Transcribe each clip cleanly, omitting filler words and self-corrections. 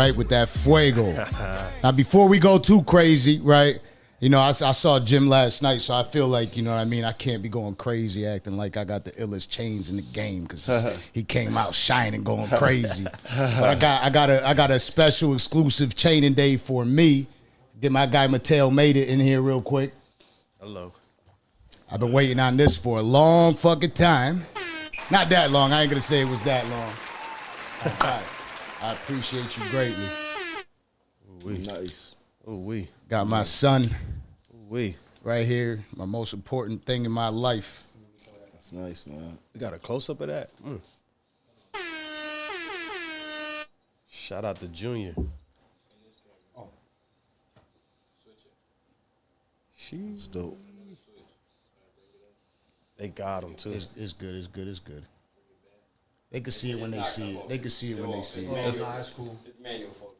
right, with that fuego. Now, before we go too crazy, right, you know, I saw Jim last night, so I feel like, you know what I mean, I can't be going crazy acting like I got the illest chains in the game because he came out shining, going crazy. But I got a special exclusive chaining day for me. Get my guy Mateo made it in here real quick. Hello. I've been waiting on this for a long fucking time. Not that long. I ain't gonna say it was that long. I appreciate you greatly. Ooh-wee. Nice. Ooh-wee. Got my son Ooh-wee. right here. My most important thing in my life. That's nice, man. You got a close-up of that? Shout out to Junior. Oh. She's dope. They got him, too. It's good. It's good. It's good. They can see it when they see it. They can see it when they see it. It's cool. It's manual focus.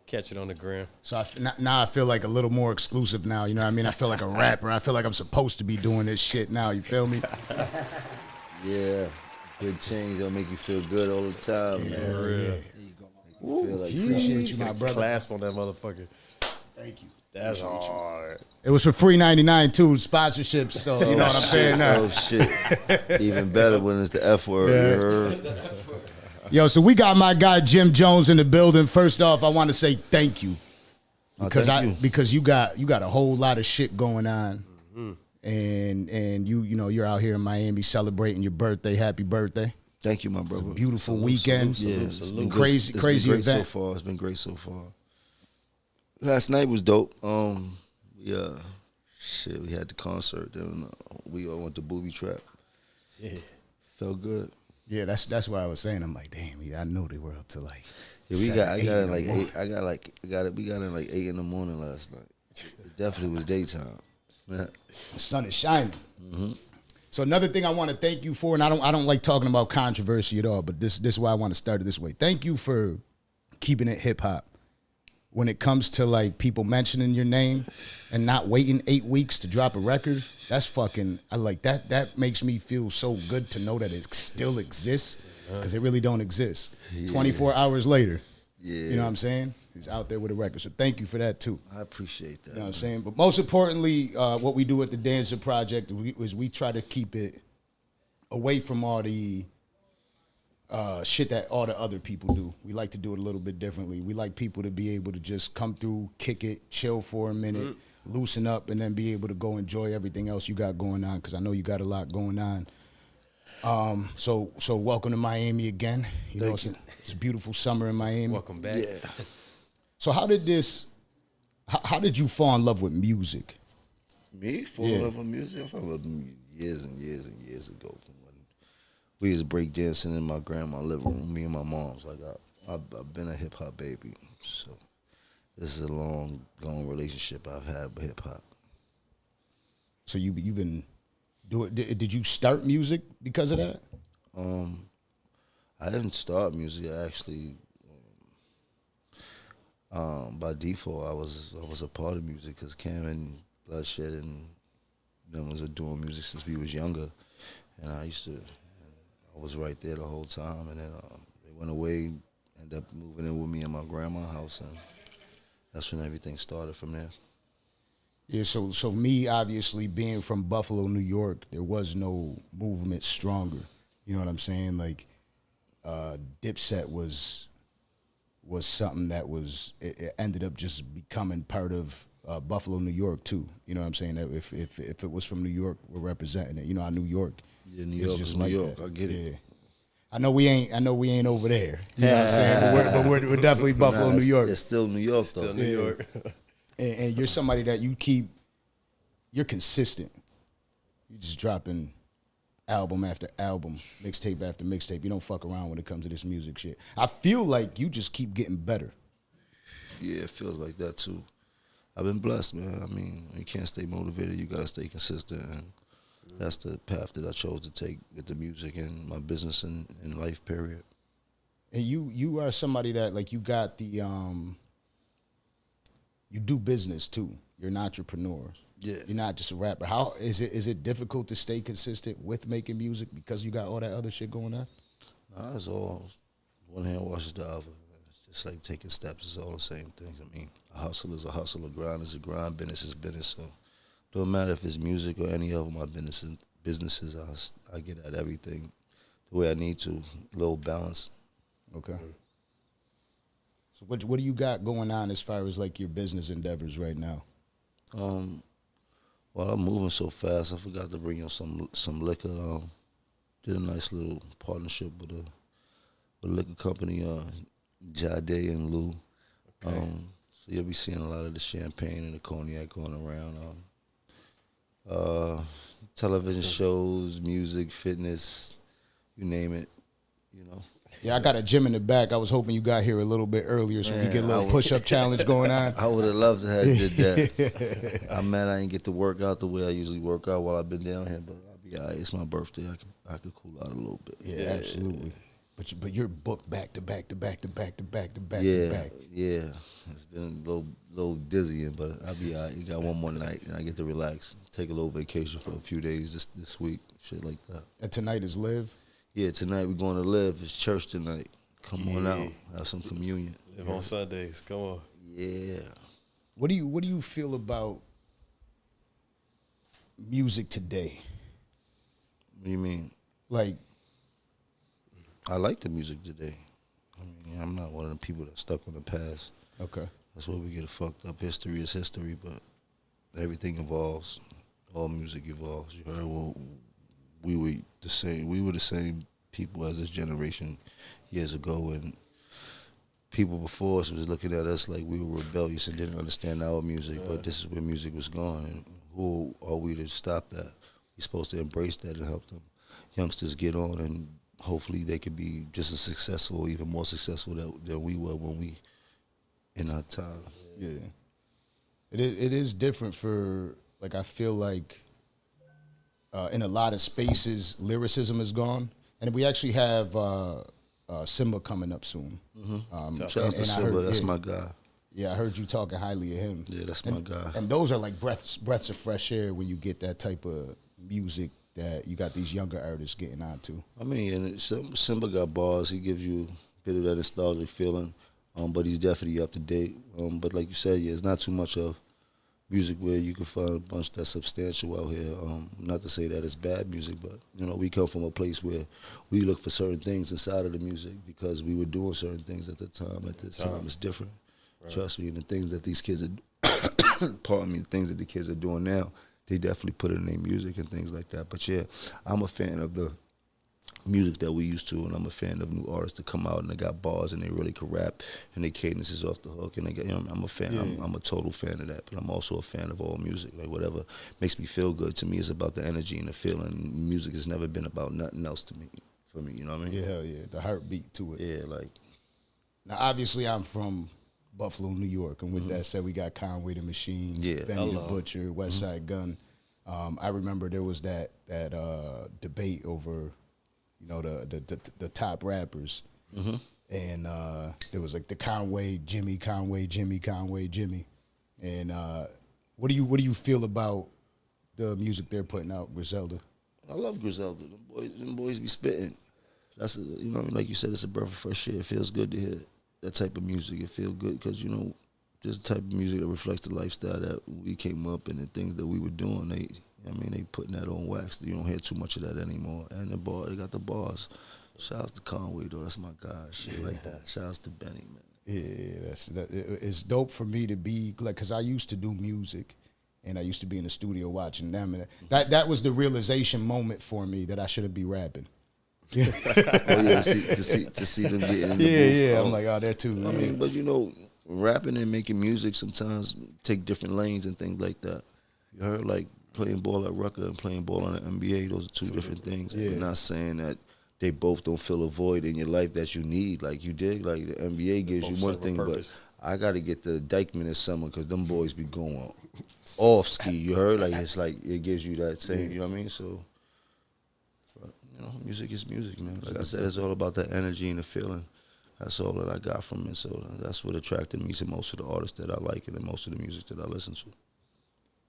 Catch it on the gram. So now I feel like a little more exclusive now. You know what I mean? I feel like a rapper. I feel like I'm supposed to be doing this shit now. You feel me? Yeah. Good change. They'll make you feel good all the time, man. For real. There you go. Feel like Appreciate you, my brother. Clasp on that motherfucker. Thank you. That's hard. It was for free 99 too, sponsorships. So you know what I'm saying now. Oh shit! Even better when it's the F word. Yeah. You heard? Yo, so we got my guy Jim Jones in the building. First off, I want to say thank you because you got a whole lot of shit going on, and you know you're out here in Miami celebrating your birthday. Happy birthday! Thank you, my brother. Beautiful weekend. Yeah, it's been crazy it's been great event so far. It's been great so far. Last night was dope. We had the concert. Then we all went to Booby Trap. Yeah, felt good. Yeah, that's why I was saying. I'm like, damn, I know they were up to like. Yeah, we got in like 8. We got in like 8 in the morning last night. It definitely was daytime. The sun is shining. So another thing I want to thank you for, and I don't like talking about controversy at all, but this is why I want to start it this way. Thank you for keeping it hip hop. When it comes to like people mentioning your name and not waiting 8 weeks to drop a record, that's fucking, I like that. That makes me feel so good to know that it still exists because it really don't exist. 24 hours later, you know what I'm saying? He's out there with a record. So thank you for that too. I appreciate that. You know what I'm saying? But most importantly, what we do at the Danza Project is we try to keep it away from all the shit that all the other people do. We like to do it a little bit differently. We like people to be able to just come through, kick it, chill for a minute, loosen up, and then be able to go enjoy everything else you got going on, because I know you got a lot going on. So welcome to Miami again. You know, it's a beautiful summer in Miami. Welcome back. Yeah. So how did you fall in love with music? Me? Fall in love with music? I fell in love with music years and years and years ago. We used to break dancing in my grandma's living room, me and my mom's. Like I've been a hip hop baby, so this is a long relationship I've had with hip hop. So you've been doing? Did you start music because of that? I didn't start music. I actually, by default, I was a part of music because Cam and Bloodshed and them was doing music since we was younger, and I was right there the whole time, and then they went away, ended up moving in with me in my grandma's house, and that's when everything started from there. Yeah, so me obviously being from Buffalo, New York, there was no movement stronger. You know what I'm saying? Like, Dipset was something that it ended up just becoming part of Buffalo, New York too. You know what I'm saying? That if it was from New York, we're representing it. You know, our New York. Yeah, New York is New York. I get it. Yeah. I know we ain't over there. You know what I'm saying? But we're definitely Buffalo, New York. It's still New York, though. Still New York. And you're somebody that you're consistent. You're just dropping album after album, mixtape after mixtape. You don't fuck around when it comes to this music shit. I feel like you just keep getting better. Yeah, it feels like that too. I've been blessed, man. I mean, you can't stay motivated. You gotta stay consistent, and that's the path that I chose to take with the music and my business and life, period. And you are somebody that, like, you got the you do business too. You're an entrepreneur. Yeah. You're not just a rapper. How is it difficult to stay consistent with making music because you got all that other shit going on? Nah, it's all one hand washes the other. It's like taking steps. It's all the same thing. I mean, a hustle is a hustle, a grind is a grind, business is business. So don't matter if it's music or any of my businesses, I get at everything the way I need to, a little balance. Okay. So what do you got going on as far as like your business endeavors right now? Well, I'm moving so fast, I forgot to bring you some liquor. Did a nice little partnership with a liquor company, Jade and Lou. Okay. So you'll be seeing a lot of the champagne and the cognac going around. Television shows, music, fitness, you name it, you know. Yeah, I got a gym in the back. I was hoping you got here a little bit earlier so we could get a little push-up challenge going on. I would have loved to have did that. I'm mad I didn't get to work out the way I usually work out while I've been down here, but I'll be all right. It's my birthday. I could cool out a little bit. Yeah, absolutely. But you're booked back to back to back to back to back to back Yeah, to back. yeah. It's been a little dizzying, but I'll be all right. You got one more night, and I get to relax, take a little vacation for a few days this week, shit like that. And tonight is live. Yeah, tonight we're going to live. It's church tonight. Come on out, have some communion. Live on Sundays. Come on. Yeah. What do you feel about music today? What do you mean? Like, I like the music today. I mean, I'm not one of the people that's stuck on the past. okay. That's where we get fucked up. History is history, but everything evolves. All music evolves. You heard, well, we were the same. We were the same people as this generation years ago, and people before us was looking at us like we were rebellious and didn't understand our music. But this is where music was going. And who are we to stop that? We're supposed to embrace that and help them youngsters get on, and hopefully they could be just as successful, even more successful than we were when we in our time. Yeah. It is different for, like, I feel like in a lot of spaces, lyricism is gone. And we actually have Simba coming up soon. Shout out to Silva, that's my guy. Yeah, I heard you talking highly of him. Yeah, that's my guy. And those are like breaths of fresh air when you get that type of music that you got these younger artists getting onto. I mean, and Simba got bars. He gives you a bit of that nostalgic feeling, but he's definitely up to date. But like you said, yeah, it's not too much of music where you can find a bunch that's substantial out here. Not to say that it's bad music, but you know, we come from a place where we look for certain things inside of the music because we were doing certain things at the time. At this time, it's different. Right. Trust me, and the things that these kids are, pardon me, the things that the kids are doing now, they definitely put it in their music and things like that. But yeah, I'm a fan of the music that we used to, and I'm a fan of new artists that come out and they got bars and they really can rap and their cadence is off the hook, and they get, you know, I'm a fan. Yeah. I'm a total fan of that. But I'm also a fan of all music. Like whatever makes me feel good, to me, is about the energy and the feeling. Music has never been about nothing else to me. For me, you know what I mean? Yeah, hell yeah, the heartbeat to it. Yeah, like. Now, obviously, I'm from Buffalo, New York, and with that said, we got Conway the Machine, Benny the Butcher, West Side Gun. I remember there was that debate over, you know, the top rappers, and there was like the Conway, Jimmy, and what do you feel about the music they're putting out, Griselda? I love Griselda. Them boys be spitting. That's you know, like you said, it's a breath of fresh air. It feels good to hear that type of music. It feels good because, you know, this type of music that reflects the lifestyle that we came up in and things that we were doing. They putting that on wax. You don't hear too much of that anymore. And they got the bars. Shouts to Conway though, that's my guy. Shit like that. Shouts to Benny, man. Yeah, it's dope for me to be like, cause I used to do music, and I used to be in the studio watching them, and that was the realization moment for me that I shouldn't be rapping. Oh yeah, to see them getting in the booth. Yeah. I'm like, oh, there too. I mean, but you know, rapping and making music sometimes take different lanes and things like that. You heard, like playing ball at Rucker and playing ball on the NBA. Those are two different things. Yeah. We're not saying that they both don't fill a void in your life that you need. Like you dig, like the NBA gives you one thing, but I got to get the Dykeman this summer because them boys be going off ski. You heard, like it's like it gives you that same. You know what I mean? So. You know, music is music, man. Like I said, it's all about that energy and the feeling. That's all that I got from it. So that's what attracted me to most of the artists that I like and most of the music that I listen to.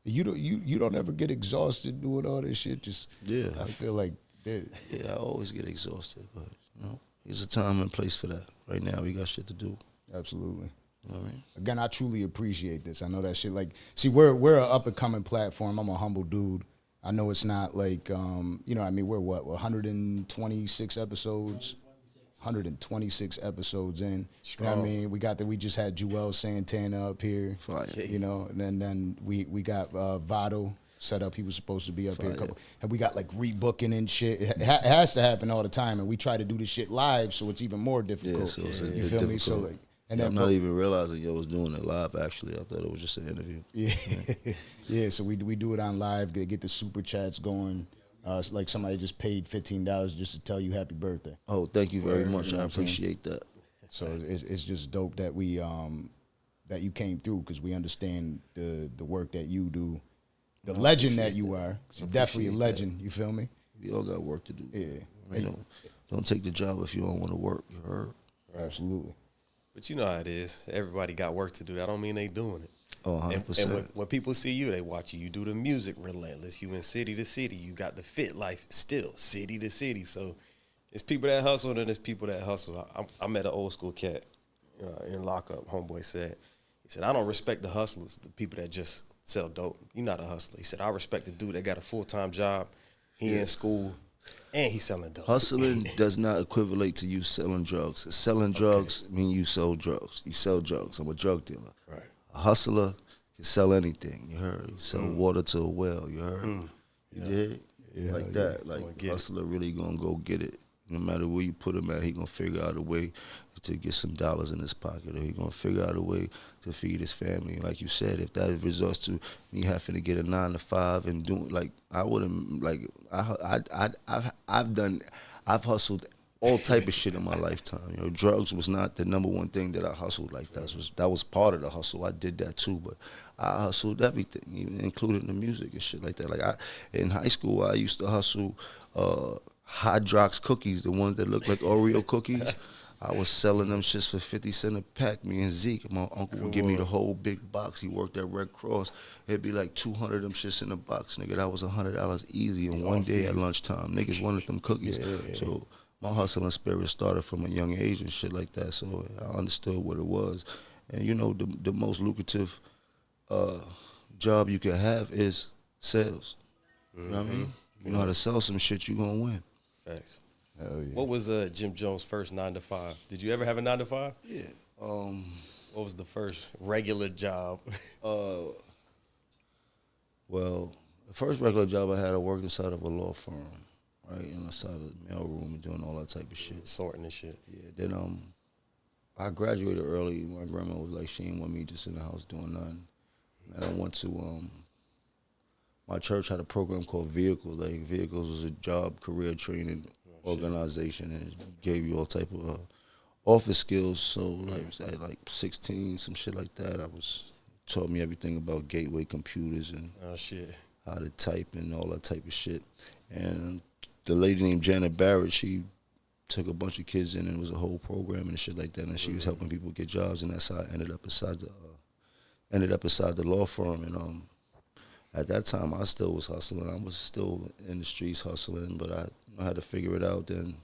You don't ever get exhausted doing all this shit? Just I feel like I always get exhausted, but you know, there's a time and place for that. Right now, we got shit to do. Absolutely. You know what I mean? Again, I truly appreciate this. I know that shit. Like, see, we're an up and coming platform. I'm a humble dude. I know it's not like, you know, I mean, we're what, 126 episodes. 126 episodes in. You know what I mean? We just had Joel Santana up here. Fire. You know, and then we got Vado set up. He was supposed to be up here a couple. And we got like rebooking and shit. It has to happen all the time. And we try to do this shit live, so it's even more difficult. Yeah, so it's a you bit feel me? difficult. So like, and Yeah, then I'm not even realizing yo was doing it live. Actually, I thought it was just an interview. Yeah, yeah. So we do it on live. Get the super chats going. It's like somebody just paid $15 just to tell you happy birthday. Oh, thank you very much. You know I what I'm saying? appreciate that. So it's just dope that we that you came through, because we understand the work that you do, the legend that you are. So definitely a legend. You feel me? We all got work to do. Yeah. I mean, don't take the job if you don't want to work. You heard? Absolutely. But you know how it is. Everybody got work to do. That don't mean they doing it. Oh, 100%. And when people see you, they watch you. You do the music relentless. You in city to city. You got the fit life still, city to city. So it's people that hustle and there's people that hustle. I met an old school cat in lockup. Homeboy said, he said, I don't respect the hustlers, the people that just sell dope. You're not a hustler. He said, I respect the dude that got a full-time job. He in school and he's selling dope. Hustling does not equivalent to you selling drugs. Selling drugs mean you sell drugs. You sell drugs. I'm a drug dealer. Right. A hustler can sell anything. You heard? You sell water to a well. You heard? You did? Yeah, like that. Like hustler really gonna go get it. No matter where you put him at, he gonna figure out a way to get some dollars in his pocket, or he gonna figure out a way to feed his family. Like you said, if that results to me having to get a 9 to 5 and doing like I wouldn't like I've hustled all type of shit in my lifetime. You know, drugs was not the number one thing that I hustled like that was part of the hustle. I did that too, but I hustled everything, even including the music and shit like that. Like in high school, I used to hustle Hydrox cookies, the ones that look like Oreo cookies. I was selling them shits for 50 cents a pack. Me and Zeke, my uncle would give me the whole big box. He worked at Red Cross. It'd be like 200 of them shits in a box, nigga. That was $100 easy in one day at lunchtime. Niggas wanted them cookies. So my hustling spirit started from a young age and shit like that. So I understood what it was. And you know, the most lucrative job you can have is sales. You know what I mean? You know how to sell some shit, you gonna win. Facts. Hell yeah. What was Jim Jones' first 9 to 5? Did you ever have a 9 to 5? Yeah. What was the first regular job? Well, the first regular job I had, I worked inside of a law firm, right, inside of the mailroom and doing all that type of shit. Sorting and shit. Yeah. Then I graduated early. My grandma was like, she didn't want me just in the house doing nothing. And I went to my church had a program called Vehicles. Like Vehicles was a job career training organization, and it gave you all type of office skills. So like at like 16, some shit like that, taught me everything about gateway computers and how to type and all that type of shit. And the lady named Janet Barrett, she took a bunch of kids in, and it was a whole program and shit like that. And she was helping people get jobs, and that's how I ended up inside the law firm. And at that time, I still was hustling. I was still in the streets hustling, but I had to figure it out. Then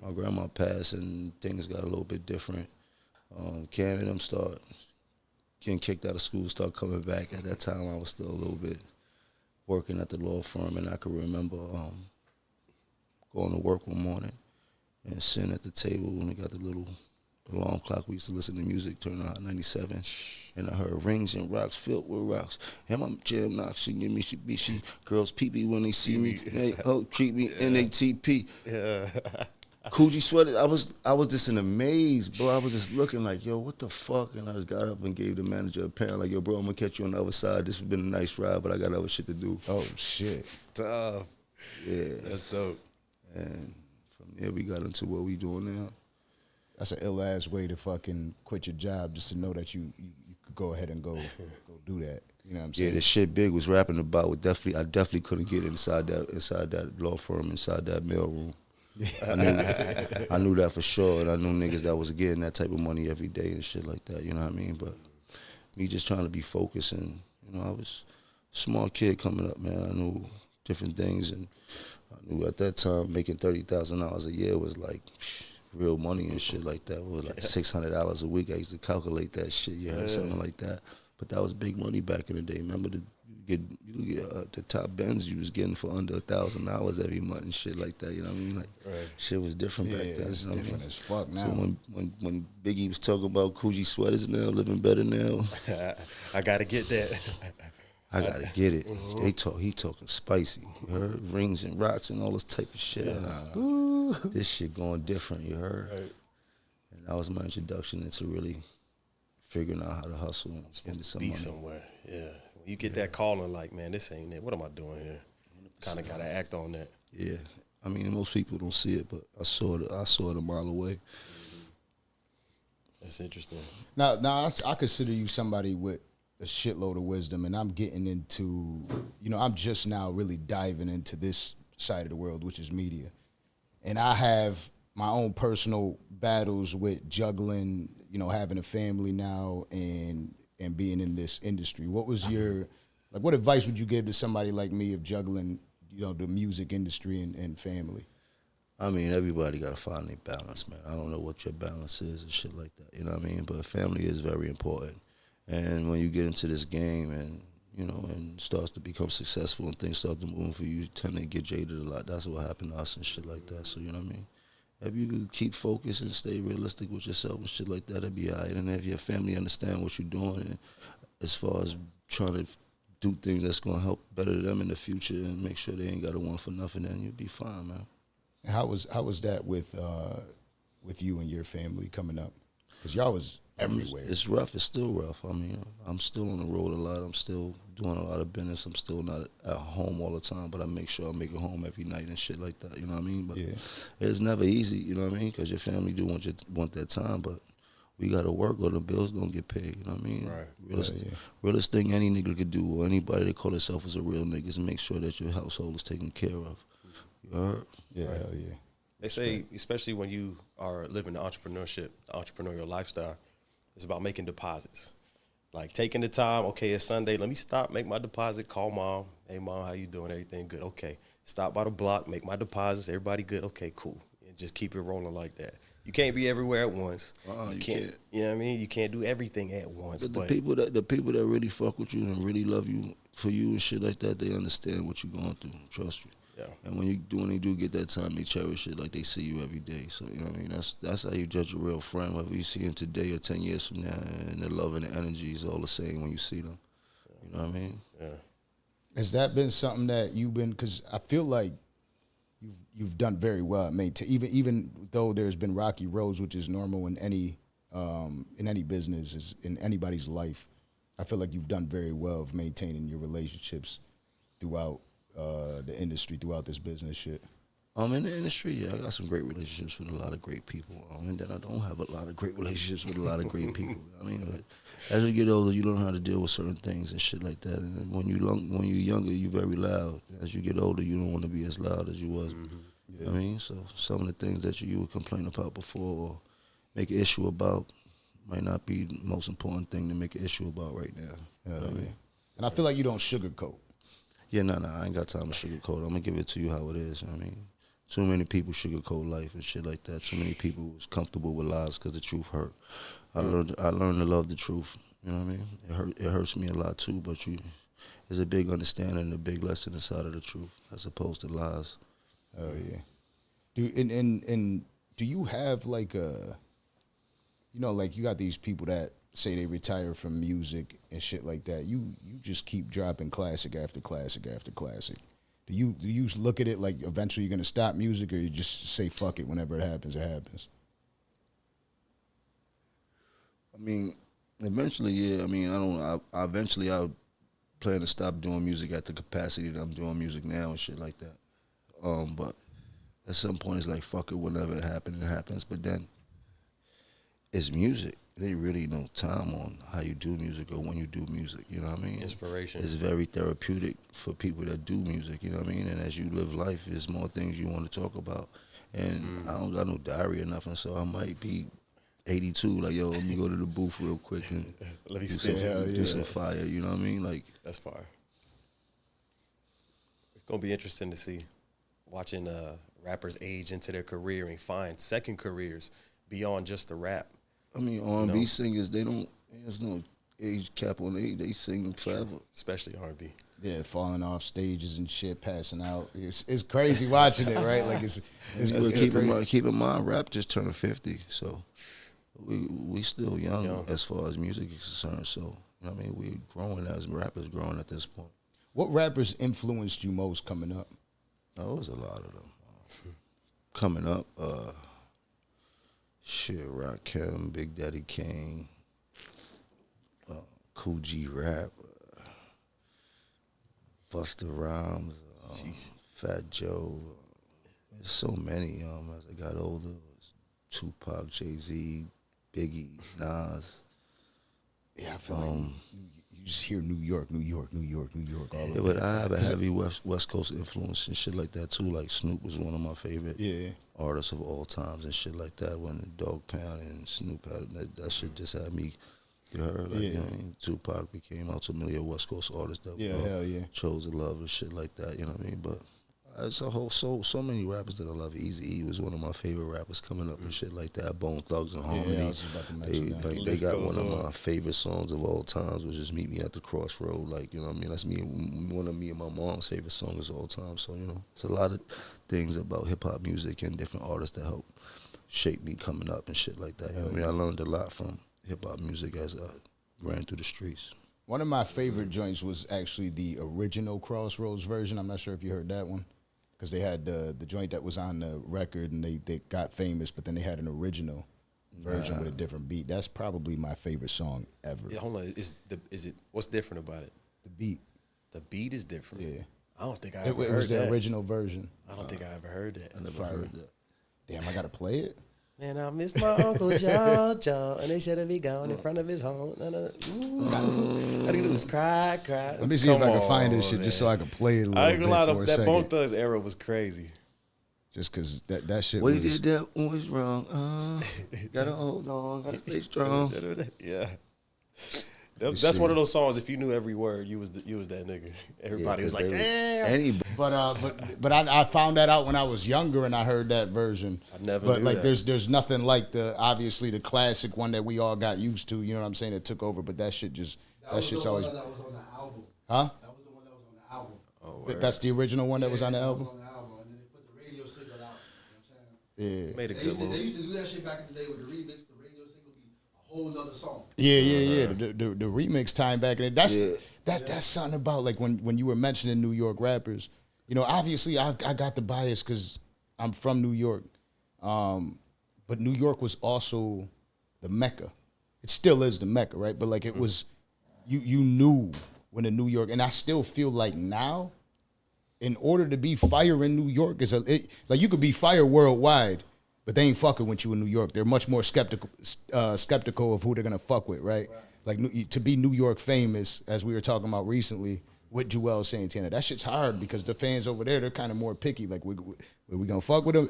my grandma passed, and things got a little bit different. Cam and them start getting kicked out of school, start coming back. At that time, I was still a little bit working at the law firm, and I could remember going to work one morning and sitting at the table, and we got the little alarm clock. We used to listen to music, turn on 97, and I heard rings and rocks filled with rocks. And my jam knocks, she give me, she girls pee-pee when they see me. They treat me NATP. Yeah. Coogee sweater. I was just in a maze, bro. I was just looking like, yo, what the fuck? And I just got up and gave the manager a pound, like, yo, bro, I'm gonna catch you on the other side. This has been a nice ride, but I got other shit to do. Oh shit. Tough. Yeah. That's dope. And from there we got into what we doing now. That's an ill ass way to fucking quit your job, just to know that you could go ahead and go do that. You know what I'm saying? Yeah, the shit Big was rapping about I definitely couldn't get inside that law firm, inside that mailroom. I knew that for sure, and I knew niggas that was getting that type of money every day and shit like that, you know what I mean? But me just trying to be focused, and, you know, I was a small kid coming up, man. I knew different things, and I knew at that time making $30,000 a year was like real money and shit like that. With like $600 a week, I used to calculate that shit. You heard something like that. But that was big money back in the day. Remember you get the top Benz you was getting for under $1,000 every month and shit like that. You know what I mean? Like shit was different back then. It's different as fuck now. So when Biggie was talking about Coogee sweaters now, living better now, I gotta get that. I gotta get it. He talking spicy. You heard? Rings and rocks and all this type of shit. This shit going different. You heard? Right. And that was my introduction into really figuring out how to hustle and spend some money. Somewhere. Yeah. When you get that calling, like, man, this ain't it. What am I doing here? Kind of gotta act on that. Yeah. I mean, most people don't see it, but I saw it a mile away. That's interesting. Now I consider you somebody with a shitload of wisdom, and I'm getting into, I'm just now really diving into this side of the world, which is media. And I have my own personal battles with juggling, having a family now and being in this industry. What was what advice would you give to somebody like me of juggling, the music industry and family? I mean, everybody got to find their balance, man. I don't know what your balance is and shit like that, you know what I mean? But family is very important. And when you get into this game and, and starts to become successful and things start to move for you tend to get jaded a lot. That's what happened to us and shit like that. So, you know what I mean? If you could keep focused and stay realistic with yourself and shit like that, it'd be all right. And if your family understand what you're doing, and as far as trying to do things that's going to help better them in the future and make sure they ain't got a one for nothing, then you'll be fine, man. How was that with you and your family coming up? Because y'all was everywhere. It's rough. It's still rough. I mean, I'm still on the road a lot. I'm still doing a lot of business. I'm still not at home all the time, but I make sure I make it home every night and shit like that. You know what I mean? But it's never easy. You know what I mean? Because your family do want that time, but we got to work or the bills don't get paid. You know what I mean? Right. Realest thing any nigga could do, or anybody that call themselves as a real nigga, is make sure that your household is taken care of. You heard? Yeah, hell yeah. They say, especially when you are living the entrepreneurial lifestyle, it's about making deposits. Like taking the time, okay, it's Sunday, let me stop, make my deposit, call mom. Hey, mom, how you doing? Everything good? Okay. Stop by the block, make my deposits, everybody good? Okay, cool. And just keep it rolling like that. You can't be everywhere at once. You can't. You know what I mean? You can't do everything at once. But the people that really fuck with you and really love you for you and shit like that, they understand what you're going through. Trust you. Yeah. And when they do get that time, they cherish it like they see you every day. So, you know what I mean? That's how you judge a real friend, whether you see him today or 10 years from now, and the love and the energy is all the same when you see them. You know what I mean? Yeah. Has that been something that you've been, because I feel like you've done very well at maintaining, even though there's been rocky roads, which is normal in any business, in anybody's life. I feel like you've done very well of maintaining your relationships throughout the industry, throughout this business shit. In the industry, yeah, I got some great relationships with a lot of great people. And then I don't have a lot of great relationships with a lot of great people. I mean, but as you get older, you learn how to deal with certain things and shit like that. And when you're younger, you're very loud. As you get older, you don't want to be as loud as you was. I mean, so some of the things that you would complain about before or make an issue about might not be the most important thing to make an issue about right now. You know what I mean? And I feel like you don't sugarcoat. Yeah, I ain't got time to sugarcoat. I'm gonna give it to you how it is. I mean, too many people sugarcoat life and shit like that. Too many people was comfortable with lies because the truth hurt. I learned to love the truth. You know what I mean? It hurts me a lot too, but there's a big understanding and a big lesson inside of the truth as opposed to lies. Oh yeah. Do you have like like you got these people that say they retire from music and shit like that. You just keep dropping classic after classic after classic. Do you look at it like eventually you're gonna stop music, or you just say fuck it whenever it happens, it happens? I mean, eventually, yeah. I mean, I eventually I'll plan to stop doing music at the capacity that I'm doing music now and shit like that. But at some point it's like fuck it, whenever it happens, it happens. But then it's music. There ain't really no time on how you do music or when you do music, you know what I mean? Inspiration. It's very therapeutic for people that do music, you know what I mean? And as you live life, there's more things you want to talk about. And I don't got no diary or nothing, so I might be 82, like, yo, let me go to the booth real quick and let me do some fire, you know what I mean? Like, that's fire. It's gonna be interesting to see, watching rappers age into their career and find second careers beyond just the rap. I mean, R&B singers, there's no age cap on age. They sing forever. Especially R&B. Yeah, falling off stages and shit, passing out. It's crazy watching it, right? Like it's keep in mind, rap just turned 50, so we still young as far as music is concerned. So, you know what I mean, we're growing as rappers, growing at this point. What rappers influenced you most coming up? Oh, it was a lot of them. Coming up, Rakim, Big Daddy Kane, Cool G Rap, Busta Rhymes, Fat Joe. There's so many. As I got older, it was Tupac, Jay-Z, Biggie, Nas. Yeah, I feel like you just hear New York all over. Yeah, but I have a heavy West Coast influence and shit like that too. Like Snoop was one of my favorite artists of all times and shit like that. When the Dog Pound and Snoop had that shit just had me. You heard, like, you know, Tupac became ultimately a West Coast artist that chose to love and shit like that. You know what I mean? But it's a whole so many rappers that I love. Eazy-E was one of my favorite rappers coming up and shit like that. Bone Thugs and Harmony. Yeah, I was about to mention that. They got one of my favorite songs of all times, which is "Meet Me at the Crossroad." Like, you know what I mean? That's one of me and my mom's favorite songs of all time. So, you know, it's a lot of things about hip hop music and different artists that help shape me coming up and shit like that. You know what I mean? I learned a lot from hip hop music as I ran through the streets. One of my favorite joints was actually the original Crossroads version. I'm not sure if you heard that one, because they had the joint that was on the record and they got famous, but then they had an original version with a different beat. That's probably my favorite song ever. Yeah, hold on. Is it what's different about it? The beat. The beat is different. Yeah. I don't think I ever heard that. It was the original version. I don't think I ever heard that. I never heard that. Damn, I gotta play it. Man, I miss my Uncle Joe, and they should have been gone in front of his home. All I do is cry. Let me see if I can find this shit just so I can play it a little I ain't gonna lie, bit for a that second. Bone Thugs era was crazy. Just because that shit What was... he did that was wrong. Gotta hold on, gotta stay strong. Yeah. That's one of those songs. If you knew every word, you was that nigga. Everybody was like, damn. But I found that out when I was younger and I heard that version. I never. But knew like, that. there's nothing like obviously the classic one that we all got used to. You know what I'm saying? It took over, but that shit's always. That was on the album. Huh? That was the one that was on the album. Oh, That's the original one that was on the album. That was on the album, and then they put the radio single out. You know what I'm saying? Yeah. Made a They good move. used to do that shit back in the day with the remix. The radio single be a whole other song. Yeah. The remix time back in it. That's something about like when you were mentioning New York rappers. You know, obviously I got the bias because I'm from New York, but New York was also the Mecca. It still is the Mecca, right? But like it was, you knew when the New York, and I still feel like now, in order to be fire in New York like you could be fire worldwide, but they ain't fucking with you in New York. They're much more skeptical of who they're gonna fuck with, right? Like to be New York famous, as we were talking about recently with Joel Santana, that shit's hard because the fans over there, they're kind of more picky. Like, we gonna fuck with them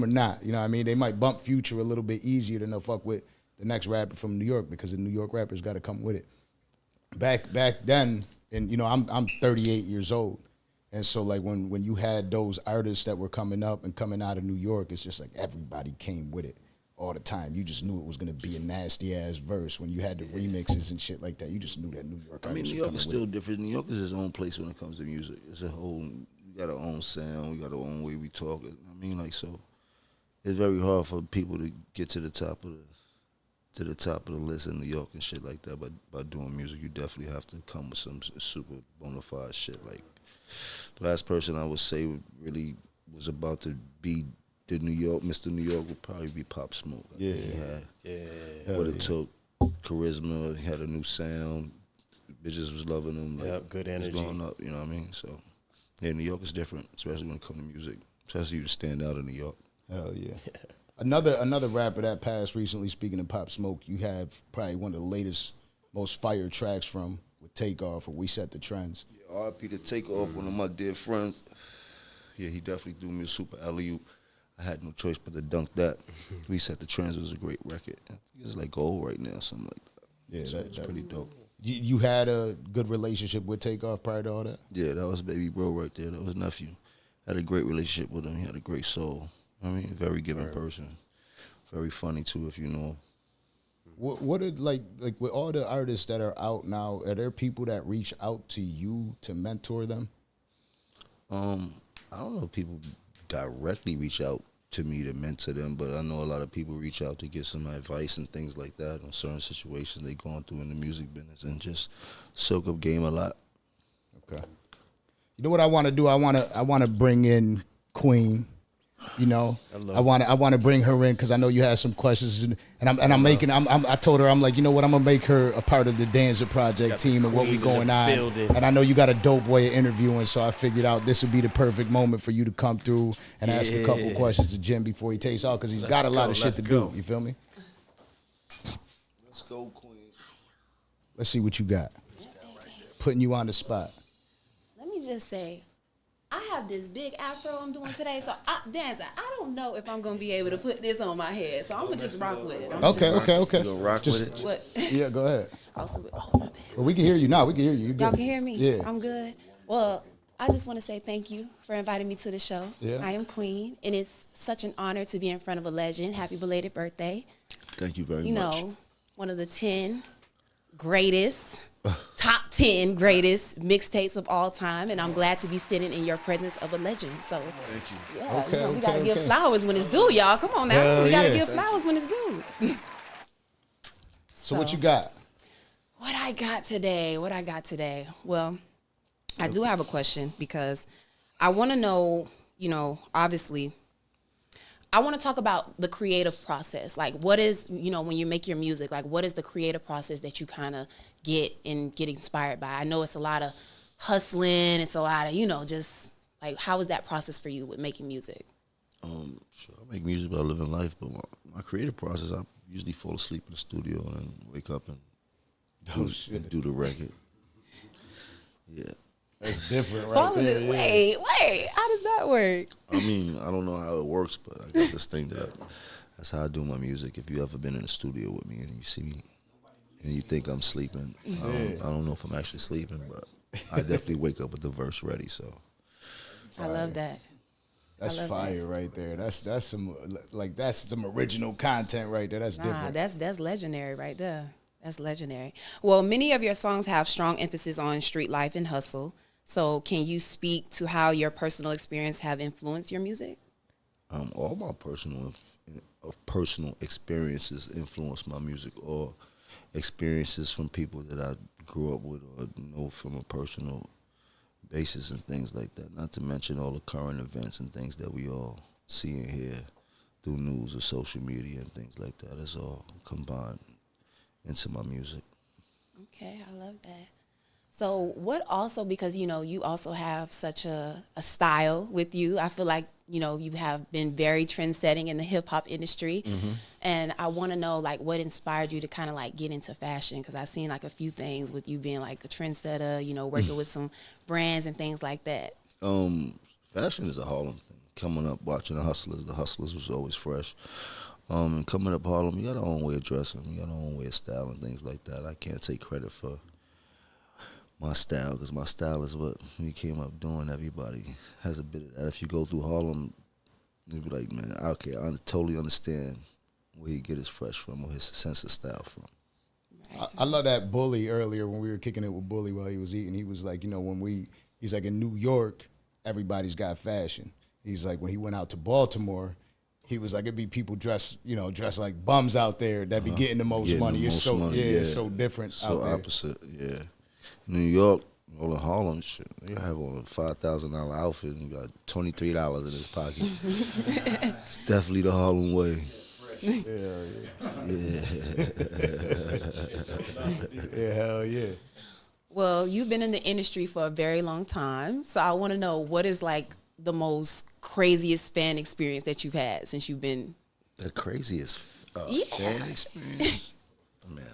or not? You know what I mean? They might bump Future a little bit easier than they'll fuck with the next rapper from New York because the New York rappers got to come with it. Back then, and you know, I'm 38 years old. And so like when you had those artists that were coming up and coming out of New York, it's just like everybody came with it all the time. You just knew it was gonna be a nasty ass verse when you had the remixes and shit like that. You just knew that New York. I mean, New York is still different. New York is its own place when it comes to music. It's a whole. We got our own sound. We got our own way we talk. I mean, like, so it's very hard for people to get to the top of the list in New York and shit like that. But by doing music, you definitely have to come with some super bona fide shit. Like, the last person I would say really was about to be the New York, Mr. New York would probably be Pop Smoke. Yeah. He had Yeah. what it took, charisma, he had a new sound, bitches was loving him. Like, Yep, good it was energy. going up, you know what I mean? So, yeah, New York is different, especially when it comes to music, especially you to stand out in New York. Hell yeah. Another rapper that passed recently, speaking of Pop Smoke, you have probably one of the latest, most fire tracks from with Takeoff or We Set the Trends. Yeah, R.I.P. to Takeoff, one of my dear friends. Yeah, he definitely threw me a super alley-oop. I had no choice but to dunk that. We Set the Trends was a great record. I think it's like gold right now, something like that. Yeah, so it's pretty dope. You had a good relationship with Takeoff prior to all that? Yeah, that was baby bro right there. That was nephew. had a great relationship with him. He had a great soul. I mean, very giving person. Very funny too, if you know him. What are like with all the artists that are out now? Are there people that reach out to you to mentor them? I don't know if people directly reach out to me to mentor them, but I know a lot of people reach out to get some advice and things like that on certain situations they're going through in the music business and just soak up game a lot. Okay. You know what I want to do? I want to bring in Queen. You know, I want to bring her in because I know you had some questions, and I told her, I'm like, you know what, I'm gonna make her a part of the Danza project team and what we going on. And I know you got a dope way of interviewing, so I figured out this would be the perfect moment for you to come through and ask a couple questions to Jim before he takes off because he's got a lot of shit to do. You feel me? Let's go, Queen. Let's see what you got. Putting you on the spot. Let me just say, I have this big afro I'm doing today, so Danza, I don't know if I'm gonna be able to put this on my head, so I'm gonna just rock with it. Okay. You gonna rock with it? What? Yeah, go ahead. Also, my bad. Well, we can hear you now. We can hear you. You good. Y'all can hear me? Yeah. I'm good. Well, I just want to say thank you for inviting me to the show. Yeah. I am Queen, and it's such an honor to be in front of a legend. Happy belated birthday. Thank you very much. You know, one of the 10 greatest, top 10 greatest mixtapes of all time, and I'm glad to be sitting in your presence of a legend. So, Thank you. yeah, Okay, we gotta okay, give okay. flowers when it's due, y'all. Come on now, Hell we gotta yeah. give flowers when it's due. So what you got? What I got today? Well, I do have a question because I want to know, you know, obviously, I want to talk about the creative process. Like, what is, you know, when you make your music, like, what is the creative process that you kind of get inspired by? I know it's a lot of hustling. It's a lot of, you know, just like, how is that process for you with making music? Sure, I make music about living life, but my creative process, I usually fall asleep in the studio and then wake up and do the record. Yeah. That's different, right Follow there. it. Yeah. Wait, how does that work? I mean, I don't know how it works, but I got this thing that's how I do my music. If you ever been in the studio with me and you see me and you think I'm sleeping, I don't know if I'm actually sleeping, but I definitely wake up with the verse ready. So I love that. That's fire right there. That's some original content right there. That's different. That's legendary right there. That's legendary. Well, many of your songs have strong emphasis on street life and hustle. So can you speak to how your personal experience have influenced your music? all my personal experiences influence my music, or experiences from people that I grew up with or know from a personal basis and things like that. Not to mention all the current events and things that we all see and hear through news or social media and things like that. It's all combined into my music. Okay, I love that. So what also, because, you know, you also have such a style with you. I feel like, you know, you have been very trend-setting in the hip-hop industry. Mm-hmm. And I want to know, like, what inspired you to kind of, like, get into fashion? Because I've seen, like, a few things with you being, like, a trendsetter, you know, working with some brands and things like that. Fashion is a Harlem thing. Coming up, watching the Hustlers was always fresh. And coming up Harlem, you got our own way of dressing, you got our own way of style and things like that. I can't take credit for my style, because my style is what we came up doing. Everybody has a bit of that. If you go through Harlem, you'll be like, man, okay, I totally understand where he get his fresh from or his sense of style from. I love that Bully earlier when we were kicking it with Bully while he was eating. He was like, you know, he's like, in New York, everybody's got fashion. He's like, when he went out to Baltimore, he was like, it'd be people dressed like bums out there that be getting the most money. It's so different so out there. Opposite, yeah. New York, all in Harlem, shit, you have on a $5,000 outfit and you got $23 in his pocket. It's definitely the Harlem way. Yeah. Yeah, hell yeah. Well, you've been in the industry for a very long time. So I want to know, what is, like, the most craziest fan experience that you've had since you've been? The craziest fan experience? Man,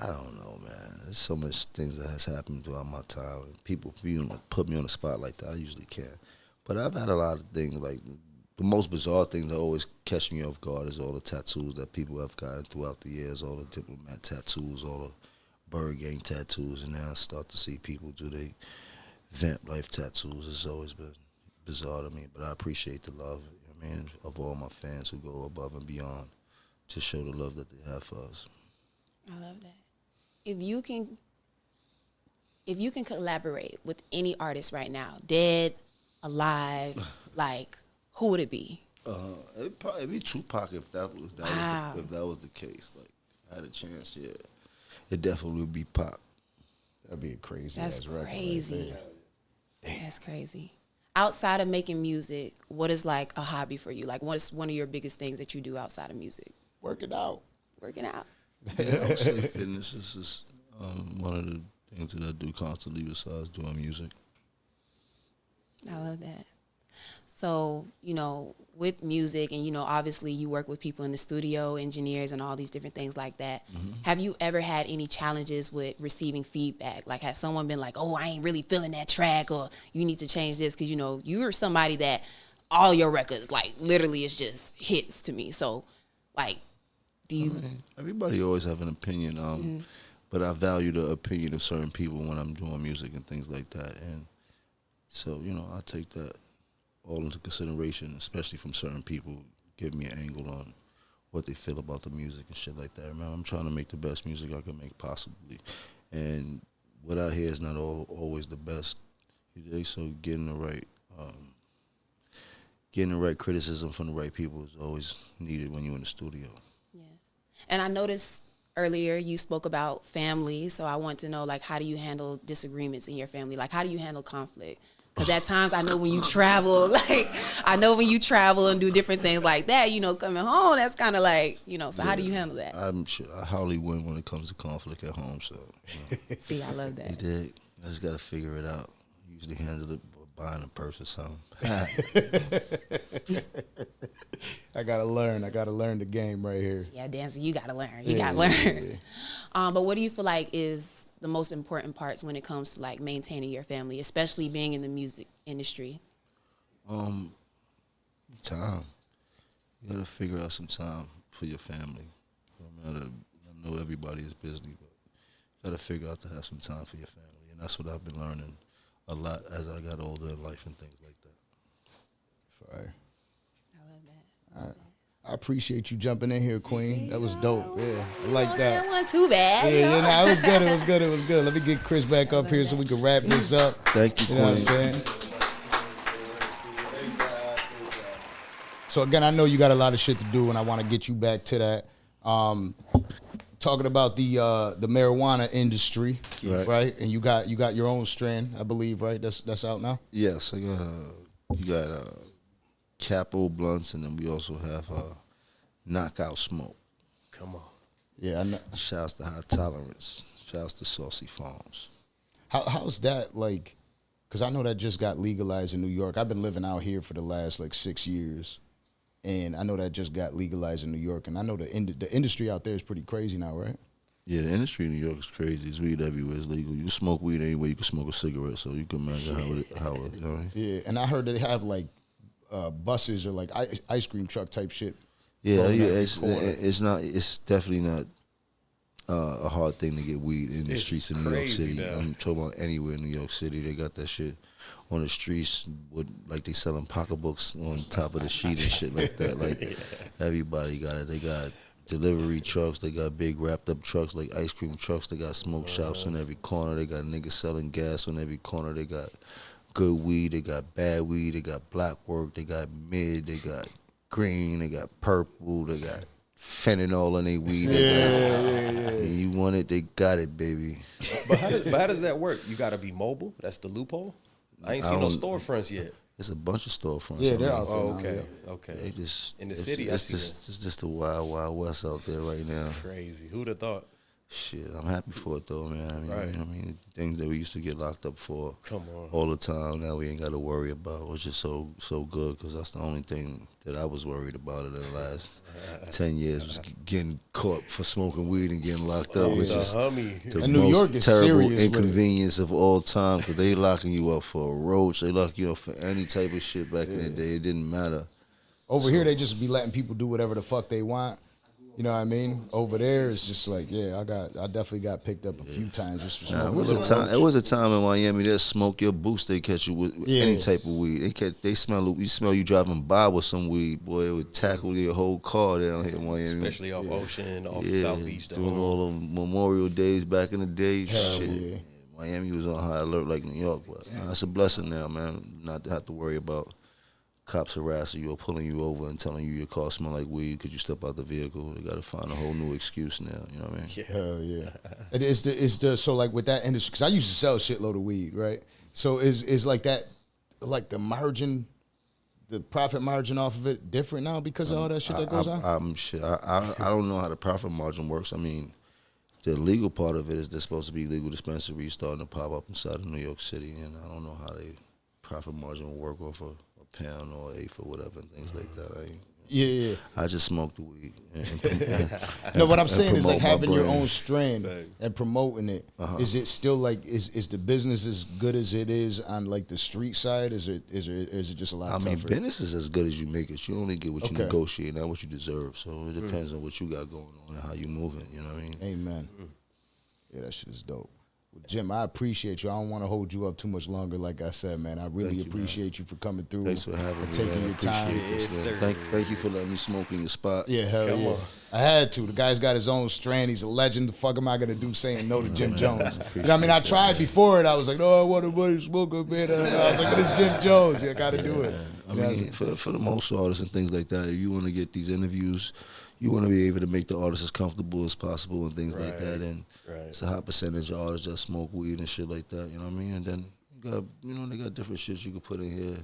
I don't know, man. There's so much things that has happened throughout my time. People put me on the spot like that. I usually can't. But I've had a lot of things, like the most bizarre things that always catch me off guard is all the tattoos that people have gotten throughout the years, all the diplomat tattoos, all the Bird Gang tattoos, and now I start to see people do their vamp life tattoos. It's always been bizarre to me, but I appreciate the love, you know what I mean, of all my fans who go above and beyond to show the love that they have for us. I love that. If you can collaborate with any artist right now, dead, alive, like, who would it be? It'd probably be Tupac if that was the case. Like, if I had a chance, yeah, it definitely would be Pac. That'd be a crazy. That's ass record crazy. right there. That's crazy. Outside of making music, what is like a hobby for you? Like, what's one of your biggest things that you do outside of music? Work it out. Working out. Yeah, I would say fitness is one of the things that I do constantly besides doing music. I love that. So, you know, with music and, you know, obviously you work with people in the studio, engineers and all these different things like that. Mm-hmm. Have you ever had any challenges with receiving feedback? Like, has someone been like, oh, I ain't really feeling that track, or you need to change this? Because, you know, you're somebody that all your records, like, literally is just hits to me. So, like, do you... Everybody always have an opinion, but I value the opinion of certain people when I'm doing music and things like that. And so, you know, I take that all into consideration, especially from certain people give me an angle on what they feel about the music and shit like that. Remember, I'm trying to make the best music I can make possibly. And what I hear is not always the best. You dig? So getting the right criticism from the right people is always needed when you're in the studio. Yes. And I noticed earlier you spoke about family, so I want to know, like, how do you handle disagreements in your family? Like, how do you handle conflict? Because at times I know when you travel, and do different things like that, you know, coming home, that's kind of like, you know, so how do you handle that? I'm sure I hardly win when it comes to conflict at home, so. You know. See, I love that. You dig? I just got to figure it out. Usually handle it by buying a purse or something. I gotta learn the game right here. Yeah, Danza, you gotta learn. You gotta learn. But what do you feel like is the most important parts when it comes to like maintaining your family, especially being in the music industry? Time. You gotta figure out some time for your family. No matter, I know everybody is busy, but you gotta figure out to have some time for your family, and that's what I've been learning a lot as I got older in life and things like that. Fire. I love that. I appreciate you jumping in here, Queen. That was dope. Yeah, I like that. That wasn't too bad. Yeah, no, it was good. Let me get Chris back up here so we can wrap this up. Thank you, Queen. You know what I'm saying? So again, I know you got a lot of shit to do, and I want to get you back to that. Talking about the marijuana industry, right? And you got your own strand, I believe, right? That's out now. Yes, you got Capo blunts, and then we also have Knockout Smoke. Come on. Yeah, I know. Shouts to High Tolerance. Shouts to Saucy Farms. How's that like? Because I know that just got legalized in New York. I've been living out here for the last like 6 years. And I know that just got legalized in New York, and I know the industry out there is pretty crazy now, right? Yeah, the industry in New York is crazy. It's weed everywhere. It's legal. You can smoke weed anywhere. You can smoke a cigarette, so you can imagine how it, you know what I mean? Yeah, and I heard they have like buses or like ice cream truck type shit. Yeah, it's definitely not a hard thing to get weed in the streets of New York City. Now. I'm talking about anywhere in New York City. They got that shit on the streets with like they selling pocketbooks on top of the sheet and shit like that. Like everybody got it. They got delivery trucks. They got big wrapped up trucks like ice cream trucks. They got smoke shops on every corner. They got niggas selling gas on every corner. They got good weed. They got bad weed. They got black work. They got mid. They got green. They got purple. They got fentanyl in their weed. Yeah. And you want it, they got it, baby. But how does that work? You got to be mobile? That's the loophole? I ain't seen no storefronts yet. It's a bunch of storefronts. Yeah, they're out there. Oh, now, okay, yeah. okay. They just in the city, it's just the wild, wild west out there right now. Crazy. Who'd have thought? Shit, I'm happy for it though, man. I mean, things that we used to get locked up for all the time, now we ain't got to worry about. It's just so good because that's the only thing that I was worried about in the last 10 years was getting caught for smoking weed and getting locked up, which is the and New York is terrible serious inconvenience of all time because they locking you up for a roach, they lock you up for any type of shit back in the day. It didn't matter. Over here, they just be letting people do whatever the fuck they want. You know what I mean? Over there, it's just like, yeah, I definitely got picked up a few times just for Nah, smoking. it was a time in Miami they'll smoke your boots. They catch you with any type of weed. They smell you driving by with some weed, boy. It would tackle your whole car down here in Miami. Especially off Ocean, off South Beach. Doing all the Memorial Days back in the day. Hell Shit. yeah. Miami was on high alert like New York, but it's a blessing now, man. Not to have to worry about cops harassing you or pulling you over and telling you your car smell like weed. Could you step out the vehicle? They got to find a whole new excuse now. You know what I mean? Hell yeah. So like with that industry, because I used to sell a shitload of weed, right? So is like that, like the margin, the profit margin off of it different now because of all that shit that goes on? I don't know how the profit margin works. I mean, the legal part of it is there's supposed to be legal dispensaries starting to pop up inside of New York City, and I don't know how they profit margin will work off a pound or eighth or whatever and things like that. I just smoke the weed. No, what I'm saying is like promote my having your brand. own strand and promoting it. Is it still like is the business as good as it is on like the street side? Is it just a lot I mean, tougher? business is as good as you make it. You only get what you Okay. negotiate, not what you deserve. So it depends on what you got going on and how you moving. You know what I mean? Amen. Yeah, that shit is dope. Well, Jim, I appreciate you. I don't want to hold you up too much longer. Like I said, man, I really appreciate you for coming through. Thanks for having and me. taking Man. your time. Appreciate this, man. Thank you for letting me smoke in your spot. Yeah, hell yeah. I had to. The guy's got his own strand. He's a legend. The fuck am I gonna do saying no to Jim Jones? You know what I mean? I tried before it. I was like, no, I want to smoke a bit. I was like, but it's Jim Jones. Yeah, I gotta do it. I mean, for the most artists and things like that, if you want to get these interviews, you want to be able to make the artist as comfortable as possible and things like that. And it's a high percentage of artists that smoke weed and shit like that. You know what I mean? And then you got, they got different shits you can put in here.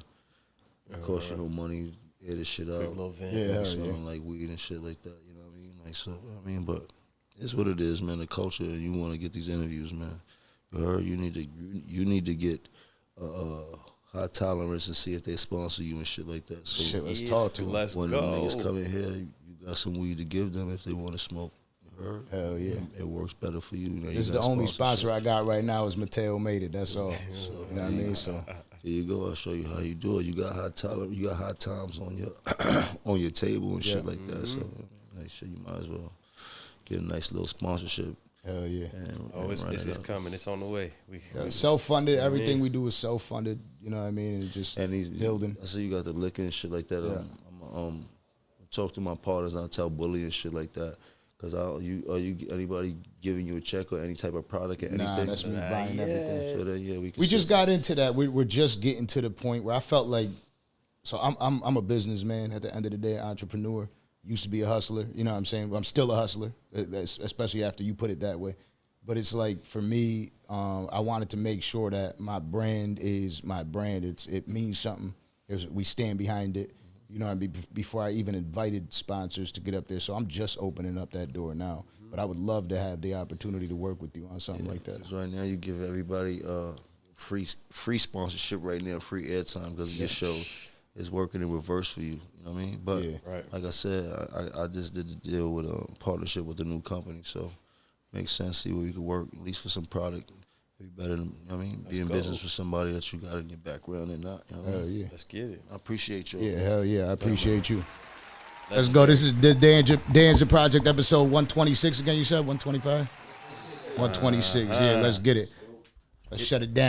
It costs you no money. Air this shit out. little van. Yeah, smelling like weed and shit like that. You know what I mean? Like so. I mean, but it's what it is, man. The culture. You want to get these interviews, man. You heard? You need to get high tolerance and see if they sponsor you and shit like that. So Shit, let's talk to him. Let's when go. the niggas come in here, you got some weed to give them if they want to smoke. You heard? Hell yeah. It works better for you. This is the only sponsor I got right now is Mateo Made It. That's all. You know what I mean? So Here you go. I'll show you how you do it. You got high tolerance. You got high times on your on your table and shit like that. So like shit, you might as well get a nice little sponsorship. hell yeah. And It's coming. It's on the way. We Self-funded. Everything we do is self-funded. You know what I mean? And just and these building. I see you got the liquor and shit like that. I'm talk to my partners. And I tell Bully and shit like that. Cause are you anybody giving you a check or any type of product or anything? Nah, that's me buying everything. So then, we can We just got into that. We're just getting to the point where I felt like, so I'm a businessman at the end of the day, entrepreneur. Used to be a hustler. You know what I'm saying? I'm still a hustler, especially after you put it that way. But it's like for me, I wanted to make sure that my brand is my brand. It means something. We stand behind it. You know what I mean? Before I even invited sponsors to get up there. So I'm just opening up that door now. But I would love to have the opportunity to work with you on something like that. 'Cause right now you give everybody free sponsorship right now, free airtime because your show is working in reverse for you. You know what I mean? But like I said, I just did the deal with a partnership with a new company. So makes sense. See where we could work, at least for some product. Be better than, you know what I mean, be in business with somebody that you got in your background and not. You know what I mean? Yeah. Let's get it. I appreciate you. Yeah, hell yeah. I appreciate you. Let's go. This is the Danza Project episode 126 again, you said? 125? 126. Yeah, let's get it. Let's shut it down.